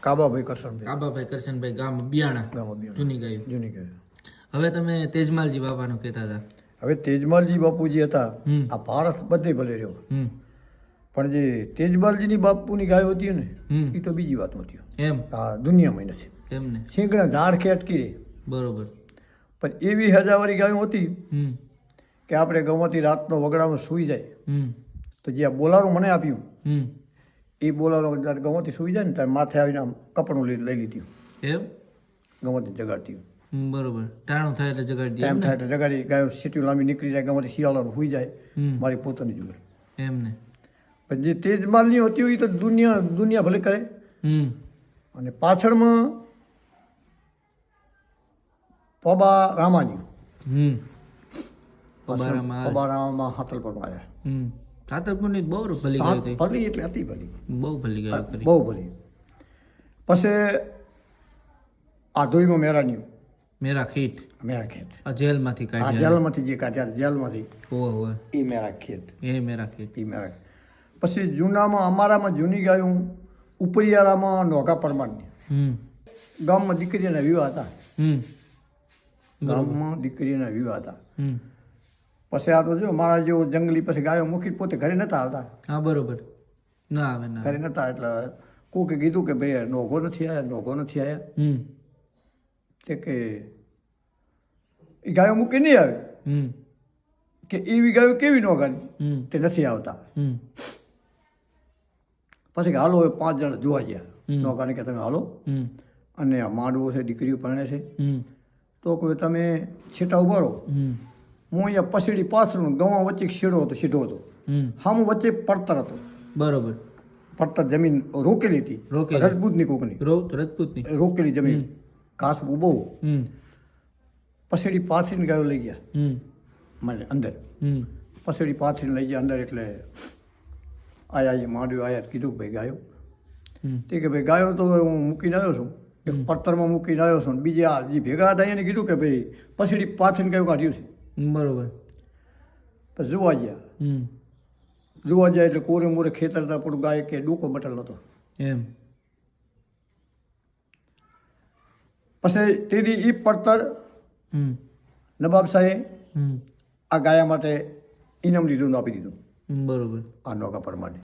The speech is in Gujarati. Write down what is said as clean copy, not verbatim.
કાબાભાઈ કરશનભાઈ. કાબાભાઈ કરશનભાઈ, ગામ બિયાણા. જૂની ગાયો. જૂની ગાયો. હવે તમે તેજમાલજી બાપાનું કહેતા હતા. હવે તેજમાલજી બાપુજી હતા, આ ભારત બધે ભલે રહ્યો, પણ જે તેજમાલજીની બાપુની ગાયો હતી ને એ તો બીજી વાત હતી. એમ? હા, દુનિયામાં નથી. એમને શીંગડા ઝાડ કે અટકી રહી. બરોબર. પણ એવી હજાવારી ગાયો હતી કે આપણે ગમતી રાતનો વગડામાં સૂઈ જાય તો જે આ બોલારું મને આપ્યું એ બોલારો જ્યારે ગમતી સૂઈ જાય ને ત્યારે માથે આવીને આમ કપડું લઈ લીધું. એમ? ગમતી જગાડતી. બરોબર. ટાણું થાય એટલે જગાડી. ટાઈમ થાય એટલે જગાડી. ગાયો સીટી લાંબી નીકળી જાય, ગમતી શિયાળાનું સૂઈ જાય, મારી પોતાની જોડે. એમને પણ જે તેજમાલની હતી હોય તો દુનિયા ભલે કરે. અને પાછળમાં પબા રામાની પબારામાં હાથલપરમાં આવ્યા. સાતરપુરની બહુ ભલી ગઈ હતી. ભલી એટલે અતિ ભલી, બહુ ભલી ગઈ, બહુ ભલી. પછી આ ધોઈમાં મેરાની મેરા ખેત આ જેલમાંથી કાઢ્યા. જેલમાંથી જે કાઢ્યા, જેલમાંથી એ મેરા ખેત. એ મેરા ખેત. પછી જૂનામાં અમારામાં જૂની ગાયું ઉપરિયાળામાં નોઘા પરમારની. ગામમાં દીકરીના વિવાહ હતા. ગામમાં દીકરીના વિવાહ હતા. પછી આ તો જો મારા જેવો જંગલી પછી ગાયો મૂકી પોતે ઘરે નતા આવતા. હા, બરોબર. ના આવે, ના ઘરે નતા. એટલે કોકે કીધું કે ભાઈ નોઘો નથી આવ્યા. તે કે એ ગાયો મૂકી નહીં આવે કે એવી ગાયો કેવી નોઘાની તે નથી આવતા. પછી હાલો હવે 5 જણા જોવા ગયા નોઘાને કે તમે હાલો અને આ માંડવો છે, દીકરીઓ પરણે છે, તો કોઈ તમે છેટા ઉભા રહો. હું અહીંયા પસેડી પાછળ ગવા વચ્ચે શેડો હતો, સીધો હતો. હામું વચ્ચે પડતર હતો. બરોબર. પડતર જમીન રોકેલી હતી, રજપૂતની કોકની રોકેલી જમીન, ઘાસ બહુ. પસેડી પાથરીને ગાયો લઈ ગયા મને અંદર. પસેડી પાથરીને લઈ ગયા અંદર. એટલે આયા માંડ્યો આયા, કીધું કે ભાઈ ગાયો. તે કે ભાઈ ગાયો તો હું મૂકીને આવ્યો છું, એક પડતરમાં મૂકીને આવ્યો છું. બીજા જે ભેગા હતા એને કીધું કે ભાઈ પસેડી પાથરીને ગાયો કાઢ્યું છે. બરોબર. પછી જોવા ગયા એટલે કોરે મોરે ખેતર હતા, પણ ગાય કે ડૂકો બટલ નહોતો. એમ? પછી તેની એ પડતર નવાબ સાહેબ આ ગાયા માટે ઇનામ લીધું, આપી દીધું. બરોબર. આ નોઘા પરમાને.